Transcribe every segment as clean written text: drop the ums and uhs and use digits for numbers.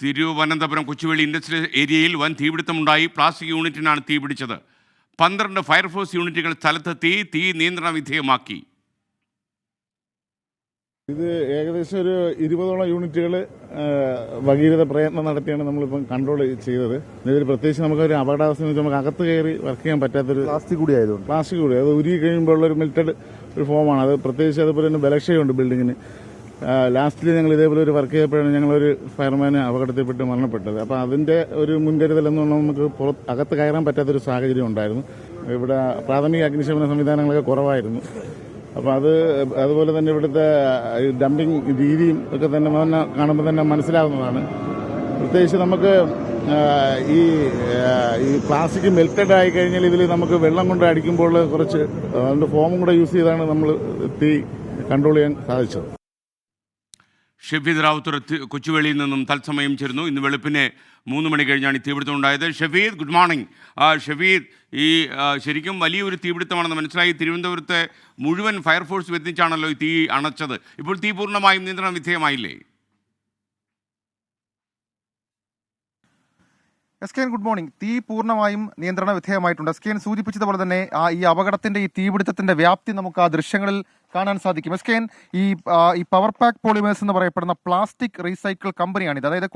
Thiruvananthapuram Kochuveli industrial ഏരിയയിൽ വൻ തീപിടുത്തമുണ്ടായി. Plastic യൂണിറ്റിനാണ് തീപിടിച്ചത്. 12 ഫയർഫോഴ്സ് യൂണിറ്റുകൾ സ്ഥലത്തെത്തി തീ നിയന്ത്രണ വിധേയമാക്കി. ഇത് ഏകദേശം ഒരു 20ഓളം യൂണിറ്റുകൾ ഭഗീരഥ പ്രയത്നം നടത്തിയാണ് നമ്മളിപ്പം കൺട്രോൾ ചെയ്തത്. ഇതിൽ പ്രത്യേകിച്ച് നമുക്കൊരു അപകടാവസ്ഥ നമുക്ക് അകത്ത് കയറി വർക്ക് ചെയ്യാൻ പറ്റാത്തൊരു പ്ലാസ്റ്റിക് കൂടി അത് ഉരുകി കഴിയുമ്പോൾ ഉള്ള ഒരു മെൽറ്റഡ് ഒരു ഫോമാണ്. അത് പ്രത്യേകിച്ച് അതുപോലെ തന്നെ ബലക്ഷയമുണ്ട് ബിൽഡിങ്ങിന്. ലാസ്റ്റിൽ ഞങ്ങൾ ഇതേപോലെ ഒരു വർക്ക് ചെയ്തപ്പോഴാണ് ഞങ്ങളൊരു ഫയർമാന് അപകടത്തിൽപ്പെട്ട് മരണപ്പെട്ടത്. അപ്പോൾ അതിന്റെ ഒരു മുൻകരുതൽ എന്ന് പറഞ്ഞാൽ നമുക്ക് അകത്ത് കയറാൻ പറ്റാത്തൊരു സാഹചര്യം ഉണ്ടായിരുന്നു. ഇവിടെ പ്രാഥമിക അഗ്നിശമന സംവിധാനങ്ങളൊക്കെ കുറവായിരുന്നു. അപ്പോൾ അതുപോലെ തന്നെ ഇവിടുത്തെ ഡംപിങ് രീതിയും ഒക്കെ തന്നെ കാണുമ്പോൾ തന്നെ മനസ്സിലാവുന്നതാണ്. പ്രത്യേകിച്ച് നമുക്ക് ഈ പ്ലാസ്റ്റിക് മെൽറ്റഡ് ആയി കഴിഞ്ഞാൽ ഇതിൽ നമുക്ക് വെള്ളം കൊണ്ട് അടിക്കുമ്പോൾ കുറച്ച് അതിന്റെ ഫോമും കൂടെ യൂസ് ചെയ്താണ് നമ്മൾ തീ കൺട്രോൾ ചെയ്യാൻ സാധിച്ചത്. ഷഫീദ് റാവുത്തർ കൊച്ചുവേളിയിൽ നിന്നും തത്സമയം ചേരുന്നു. ഇന്ന് വെളുപ്പിന് 3 മണി കഴിഞ്ഞാണ് ഈ തീപിടുത്തം ഉണ്ടായത്. Shafeed, good morning. ഷഫീദ്, ഈ ശരിക്കും വലിയൊരു തീപിടുത്തമാണെന്ന് മനസ്സിലായി. തിരുവനന്തപുരത്തെ മുഴുവൻ ഫയർഫോഴ്സ് എത്തിച്ചാണല്ലോ ഈ തീ അണച്ചത്. ഇപ്പോൾ തീ പൂർണ്ണമായും നിയന്ത്രണ വിധേയമായില്ലേ? S good morning. തീ പൂർണ്ണമായും നിയന്ത്രണ വിധേയമായിട്ടുണ്ട്. എസ് സൂചിപ്പിച്ചതുപോലെ തന്നെ ഈ അപകടത്തിന്റെ ഈ തീപിടുത്തത്തിന്റെ വ്യാപ്തി നമുക്ക് ആ ദൃശ്യങ്ങളിൽ കാണാൻ സാധിക്കും. ഈ പവർ പാക്ക് പോളിമേഴ്സ് എന്ന് പറയപ്പെടുന്ന പ്ലാസ്റ്റിക് റീസൈക്കിൾ കമ്പനിയാണിത്. അതായത്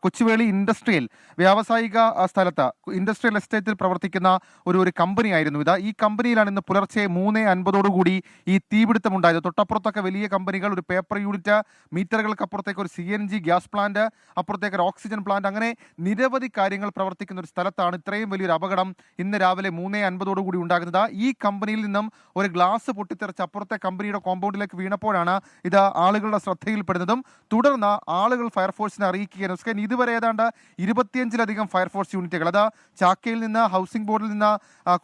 കൊച്ചുവേളി ഇൻഡസ്ട്രിയൽ വ്യാവസായിക സ്ഥലത്ത് ഇൻഡസ്ട്രിയൽ എസ്റ്റേറ്റിൽ പ്രവർത്തിക്കുന്ന ഒരു കമ്പനിയായിരുന്നു ഇത്. ഈ കമ്പനിയിലാണ് ഇന്ന് പുലർച്ചെ 3:50 ഈ തീപിടുത്തം ഉണ്ടായത്. തൊട്ടപ്പുറത്തൊക്കെ വലിയ കമ്പനികൾ, ഒരു പേപ്പർ യൂണിറ്റ്, മീറ്ററുകൾക്കപ്പുറത്തേക്ക് ഒരു CNG ഗ്യാസ് പ്ലാന്റ്, അപ്പുറത്തേക്ക് ഒരു ഓക്സിജൻ പ്ലാന്റ്, അങ്ങനെ നിരവധി കാര്യങ്ങൾ പ്രവർത്തിക്കുന്ന ഒരു സ്ഥലത്താണ് ഇത്രയും വലിയൊരു അപകടം ഇന്ന് രാവിലെ 3:50 ഉണ്ടാകുന്നത്. ഈ കമ്പനിയിൽ നിന്നും ഒരു ഗ്ലാസ് പൊട്ടിത്തെറിച്ച് അപ്പുറത്തെ കമ്പനിയുടെ കോമ്പൗണ്ടിലേക്ക് വീണപ്പോഴാണ് ഇത് ആളുകളുടെ ശ്രദ്ധയിൽപ്പെടുന്നതും തുടർന്ന് ആളുകൾ ഫയർഫോഴ്സിനെ അറിയിക്കുകയാണ്. ഇതുവരെ ഏതാണ്ട് 25ലധികം ഫയർഫോഴ്സ് യൂണിറ്റുകൾ, അത് ചാക്കയിൽ നിന്ന്, ഹൗസിംഗ് ബോർഡിൽ നിന്ന്,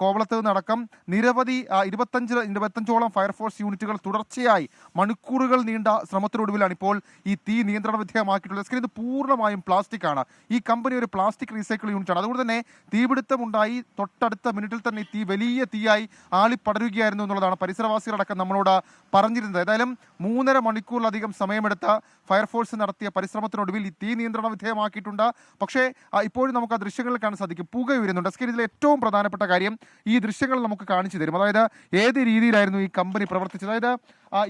കോവളത്ത് നിന്നടക്കം നിരവധി 25ഓളം ഫയർഫോഴ്സ് യൂണിറ്റുകൾ തുടർച്ചയായി മണിക്കൂറുകൾ നീണ്ട ശ്രമത്തിനൊടുവിലാണ് ഇപ്പോൾ ഈ തീ നിയന്ത്രണ വിധേയമാക്കിയിട്ടുള്ളത്. ഇത് പൂർണ്ണമായും പ്ലാസ്റ്റിക് ആണ്. ഈ കമ്പനി ഒരു പ്ലാസ്റ്റിക് റീസൈക്കിൾ യൂണിറ്റ് ആണ്. അതുകൊണ്ട് തന്നെ തീപിടുത്തമുണ്ടായി തൊട്ടടുത്ത മിനിറ്റിൽ തന്നെ തീ വലിയ തീയായി ആളിപ്പടരുകയായിരുന്നു എന്നുള്ളതാണ് പരിസരവാസികളടക്കം നമ്മളോട് പറഞ്ഞിരുന്നത്. ഏതായാലും 3.5 മണിക്കൂറിലധികം സമയമെടുത്ത ഫയർഫോഴ്സ് നടത്തിയ പരിശ്രമത്തിനൊടുവിൽ ഈ തീ നിയന്ത്രണ വിധേയമാക്കിയിട്ടുണ്ട്. പക്ഷേ ഇപ്പോഴും നമുക്ക് ആ ദൃശ്യങ്ങളിൽ കാണാൻ സാധിക്കും, പുക ഉയരുന്നുണ്ട്. ഇതിലെ ഏറ്റവും പ്രധാനപ്പെട്ട കാര്യം ഈ ദൃശ്യങ്ങൾ നമുക്ക് കാണിച്ചു തരും. അതായത് ഏത് രീതിയിലായിരുന്നു ഈ കമ്പനി പ്രവർത്തിച്ചത്. അതായത്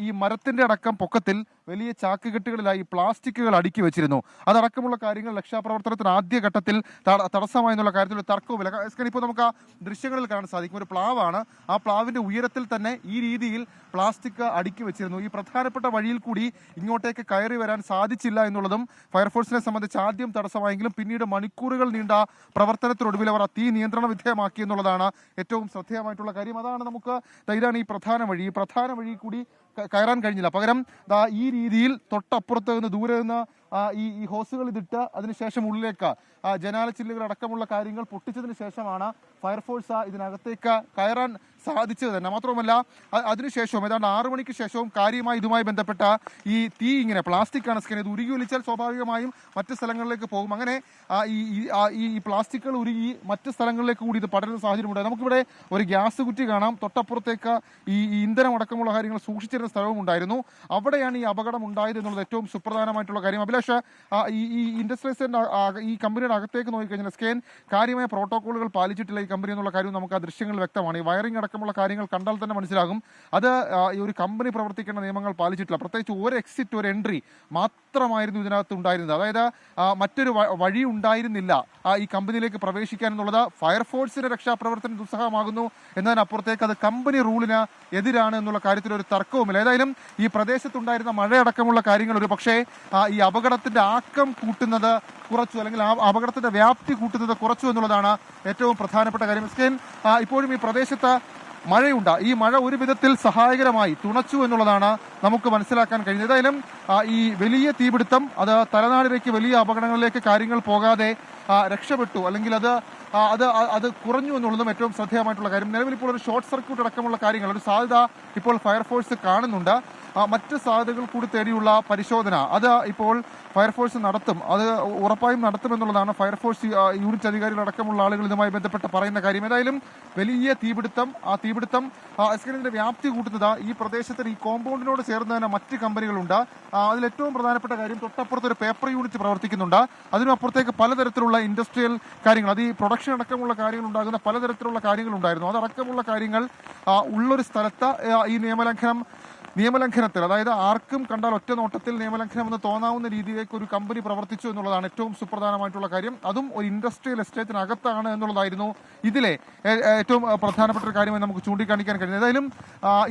ഈ മരത്തിന്റെ അടക്കം പൊക്കത്തിൽ വലിയ ചാക്കുകെട്ടുകളിലായി പ്ലാസ്റ്റിക്കുകൾ അടുക്കി വെച്ചിരുന്നു. അതടക്കമുള്ള കാര്യങ്ങൾ രക്ഷാപ്രവർത്തനത്തിന് ആദ്യഘട്ടത്തിൽ തടസ്സമായെന്നുള്ള കാര്യത്തിൽ ഒരു തർക്കവുമില്ല. ഇപ്പോൾ നമുക്ക് ആ ദൃശ്യങ്ങളിൽ കാണാൻ സാധിക്കും, ഒരു പ്ലാവാണ്. ആ പ്ലാവിന്റെ ഉയരത്തിൽ തന്നെ ഈ രീതിയിൽ പ്ലാസ്റ്റിക് അടുക്കി വെച്ചിരുന്നു. ഈ പ്രധാനപ്പെട്ട വഴിയിൽ കൂടി ഇങ്ങോട്ടേക്ക് കയറി വരാൻ സാധിച്ചില്ല എന്നുള്ളതും ഫയർഫോഴ്സിനെ സംബന്ധിച്ച് ആദ്യം തടസ്സമായെങ്കിലും പിന്നീട് മണിക്കൂറുകൾ നീണ്ട പ്രവർത്തനത്തിനൊടുവിൽ അവർ തീ നിയന്ത്രണ വിധേയമാക്കി എന്നുള്ളതാണ് ഏറ്റവും ശ്രദ്ധേയമായിട്ടുള്ള കാര്യം. അതാണ് നമുക്ക് ഇതാണ് ഈ പ്രധാന വഴി. ഈ പ്രധാന വഴി കൂടി കയറാൻ കഴിഞ്ഞില്ല. പകരം ഈ രീതിയിൽ തൊട്ടപ്പുറത്ത് നിന്ന് ദൂരെ നിന്ന് ഈ ഹോസുകൾ ഇതിട്ട് അതിനുശേഷം ഉള്ളിലേക്ക് ജനാല ചില്ലുകൾ അടക്കമുള്ള കാര്യങ്ങൾ പൊട്ടിച്ചതിന് ശേഷമാണ് ഫയർഫോഴ്സ് ഇതിനകത്തേക്ക് കയറാൻ സാധിച്ചത് തന്നെ. മാത്രവുമല്ല അതിനുശേഷവും ഏതാണ്ട് 6 മണിക്ക് ശേഷവും കാര്യമായി ഇതുമായി ബന്ധപ്പെട്ട ഈ തീ ഇങ്ങനെ പ്ലാസ്റ്റിക് ആണ് ഇത് ഉരുകി ഒലിച്ചാൽ സ്വാഭാവികമായും മറ്റ് സ്ഥലങ്ങളിലേക്ക് പോകും. അങ്ങനെ ഈ പ്ലാസ്റ്റിക്കുകൾ ഉരുകി മറ്റ് സ്ഥലങ്ങളിലേക്ക് കൂടി ഇത് പടരുന്ന സാഹചര്യമുണ്ട്. നമുക്കിവിടെ ഒരു ഗ്യാസ് കുറ്റി കാണാം. തൊട്ടപ്പുറത്തേക്ക് ഈ ഇന്ധനം അടക്കമുള്ള കാര്യങ്ങൾ സൂക്ഷിച്ചിരുന്ന സ്ഥലവും ഉണ്ടായിരുന്നു. അവിടെയാണ് ഈ അപകടം ഉണ്ടായത് എന്നുള്ളത് ഏറ്റവും സുപ്രധാനമായിട്ടുള്ള കാര്യം. അഭിലാഷ്, ഈ ഇൻഡസ്ട്രീസിന്റെ ഈ കമ്പനിയുടെ അകത്തേക്ക് നോക്കിക്കഴിഞ്ഞാൽ കാര്യമായ പ്രോട്ടോകോളുകൾ പാലിച്ചിട്ടില്ല ഈ കമ്പനി എന്നുള്ള കാര്യം നമുക്ക് ആ ദൃശ്യങ്ങളിൽ വ്യക്തമാണ്. ഈ വയറിംഗ് അടക്കമുള്ള കാര്യങ്ങൾ കണ്ടാൽ തന്നെ മനസ്സിലാകും അത് ഈ ഒരു കമ്പനി പ്രവർത്തിക്കേണ്ട നിയമങ്ങൾ പാലിച്ചിട്ടില്ല. പ്രത്യേകിച്ച് ഒരു എക്സിറ്റ്, ഒരു എൻട്രി മാത്രമായിരുന്നു ഇതിനകത്ത് ഉണ്ടായിരുന്നത്. അതായത് മറ്റൊരു വഴി ഉണ്ടായിരുന്നില്ല ഈ കമ്പനിയിലേക്ക് പ്രവേശിക്കാൻ എന്നുള്ളത് ഫയർഫോഴ്സിന്റെ രക്ഷാപ്രവർത്തനം ദുസ്സഹമാകുന്നു എന്നതിനപ്പുറത്തേക്ക് അത് കമ്പനി റൂളിന് എതിരാണ് എന്നുള്ള കാര്യത്തിൽ ഒരു തർക്കവുമില്ല. ഏതായാലും ഈ പ്രദേശത്തുണ്ടായിരുന്ന മഴയടക്കമുള്ള കാര്യങ്ങൾ ഒരു പക്ഷേ ഈ അപകടത്തിന്റെ ആക്കം കൂട്ടുന്നത് കുറച്ചു, അല്ലെങ്കിൽ ആ അപകടത്തിന്റെ വ്യാപ്തി കൂട്ടുന്നത് കുറച്ചു എന്നുള്ളതാണ് ഏറ്റവും പ്രധാനപ്പെട്ട കാര്യം. ഇപ്പോഴും ഈ പ്രദേശത്ത് മഴയുണ്ട്. ഈ മഴ ഒരു വിധത്തിൽ സഹായകരമായി തുണച്ചു എന്നുള്ളതാണ് നമുക്ക് മനസ്സിലാക്കാൻ കഴിയുന്നത്. ഏതായാലും ഈ വലിയ തീപിടുത്തം അത് തലനാടിലേക്ക് വലിയ അപകടങ്ങളിലേക്ക് കാര്യങ്ങൾ പോകാതെ രക്ഷപ്പെട്ടു, അല്ലെങ്കിൽ അത് കുറഞ്ഞു എന്നുള്ളതും ഏറ്റവും ശ്രദ്ധേയമായിട്ടുള്ള കാര്യം. നിലവിൽ ഇപ്പോൾ ഒരു ഷോർട്ട് സർക്യൂട്ട് അടക്കമുള്ള കാര്യങ്ങൾ, ഒരു സാധ്യത ഇപ്പോൾ ഫയർഫോഴ്സ് കാണുന്നുണ്ട്. മറ്റ് സാധ്യതകൾ കൂടി തേടിയുള്ള പരിശോധന അത് ഇപ്പോൾ ഫയർഫോഴ്സ് നടത്തും. അത് ഉറപ്പായും നടത്തുമെന്നുള്ളതാണ് ഫയർഫോഴ്സ് യൂണിറ്റ് അധികാരികളടക്കമുള്ള ആളുകൾ ഇതുമായി ബന്ധപ്പെട്ട് പറയുന്ന കാര്യം. ഏതായാലും വലിയ തീപിടുത്തം, ആ തീപിടുത്തം ഇതിന്റെ വ്യാപ്തി കൂട്ടുന്നത് ഈ പ്രദേശത്തിന് ഈ കോമ്പൗണ്ടിനോട് ചേർന്ന് തന്നെ മറ്റ് കമ്പനികളുണ്ട്. അതിൽ ഏറ്റവും പ്രധാനപ്പെട്ട കാര്യം തൊട്ടപ്പുറത്ത് ഒരു പേപ്പർ യൂണിറ്റ് പ്രവർത്തിക്കുന്നുണ്ട്. അതിനപ്പുറത്തേക്ക് പലതരത്തിലുള്ള ഇൻഡസ്ട്രിയൽ കാര്യങ്ങൾ, അത് ഈ പ്രൊഡക്ഷൻ അടക്കമുള്ള കാര്യങ്ങൾ ഉണ്ടാകുന്ന പലതരത്തിലുള്ള കാര്യങ്ങൾ ഉണ്ടായിരുന്നു. അതടക്കമുള്ള കാര്യങ്ങൾ ഉള്ളൊരു സ്ഥലത്ത് ഈ നിയമലംഘനത്തിൽ, അതായത് ആർക്കും കണ്ടാൽ ഒറ്റ നോട്ടത്തിൽ നിയമലംഘനം എന്ന് തോന്നാവുന്ന രീതിയിലേക്ക് ഒരു കമ്പനി പ്രവർത്തിച്ചു എന്നുള്ളതാണ് ഏറ്റവും സുപ്രധാനമായിട്ടുള്ള കാര്യം. അതും ഒരു ഇൻഡസ്ട്രിയൽ എസ്റ്റേറ്റിനകത്താണ് എന്നുള്ളതായിരുന്നു ഇതിലെ ഏറ്റവും പ്രധാനപ്പെട്ട ഒരു കാര്യമായി നമുക്ക് ചൂണ്ടിക്കാണിക്കാൻ കഴിയും. ഏതായാലും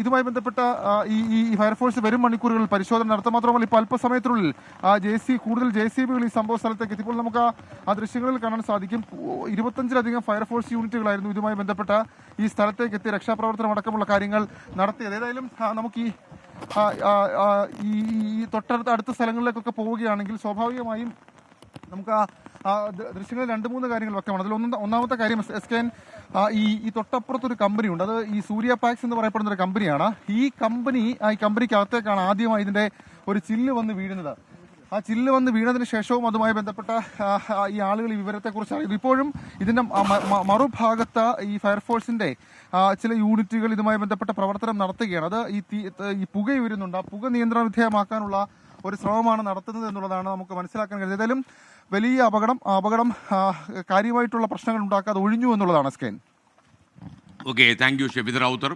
ഇതുമായി ബന്ധപ്പെട്ട ഈ ഫയർഫോഴ്സ് വരും മണിക്കൂറുകളിൽ പരിശോധന നടത്തും. മാത്രമല്ല ഇപ്പോൾ അല്പസമയത്തിനുള്ളിൽ കൂടുതൽ JCBകൾ ഈ സംഭവ സ്ഥലത്തേക്ക് എത്തിയപ്പോൾ നമുക്ക് ആ ദൃശ്യങ്ങളിൽ കാണാൻ സാധിക്കും. 25-ലധികം ഫയർഫോഴ്സ് യൂണിറ്റുകളായിരുന്നു ഇതുമായി ബന്ധപ്പെട്ട ഈ സ്ഥലത്തേക്ക് എത്തി രക്ഷാപ്രവർത്തനം അടക്കമുള്ള കാര്യങ്ങൾ നടത്തിയത്. ഏതായാലും നമുക്ക് ഈ അടുത്ത സ്ഥലങ്ങളിലേക്കൊക്കെ പോവുകയാണെങ്കിൽ സ്വാഭാവികമായും നമുക്ക് ദൃശ്യങ്ങളിൽ 2-3 കാര്യങ്ങൾ വ്യക്തമാണ്. അതിൽ ഒന്നാമത്തെ കാര്യം ഈ തൊട്ടപ്പുറത്തൊരു കമ്പനിയുണ്ട്. അത് ഈ സൂര്യ പാക്സ് എന്ന് പറയപ്പെടുന്ന ഒരു കമ്പനിയാണ്. ഈ കമ്പനിക്കകത്തേക്കാണ് ആദ്യമായി ഇതിന്റെ ഒരു ചില്ല് വന്ന് വീഴുന്നത്. ആ ചില്ല് വന്ന് വീണതിന് ശേഷവും അതുമായി ബന്ധപ്പെട്ട ഈ ആളുകൾ ഈ വിവരത്തെക്കുറിച്ച് അറിയുന്നു. ഇപ്പോഴും ഇതിന്റെ മറുഭാഗത്ത് ഈ ഫയർഫോഴ്സിന്റെ ചില യൂണിറ്റുകൾ ഇതുമായി ബന്ധപ്പെട്ട പ്രവർത്തനം നടത്തുകയാണ്. അത് ഈ പുക ഉയരുന്നുണ്ട്. ആ പുക നിയന്ത്രണ വിധേയമാക്കാനുള്ള ഒരു ശ്രമമാണ് നടത്തുന്നത് എന്നുള്ളതാണ് നമുക്ക് മനസ്സിലാക്കാൻ കഴിയുന്നത്. ഏതായാലും വലിയ അപകടം കാര്യമായിട്ടുള്ള പ്രശ്നങ്ങൾ ഉണ്ടാക്കാതെ ഒഴിഞ്ഞു എന്നുള്ളതാണ് സ്കെയിൻ. Okay, thank you Shefeed Rawther.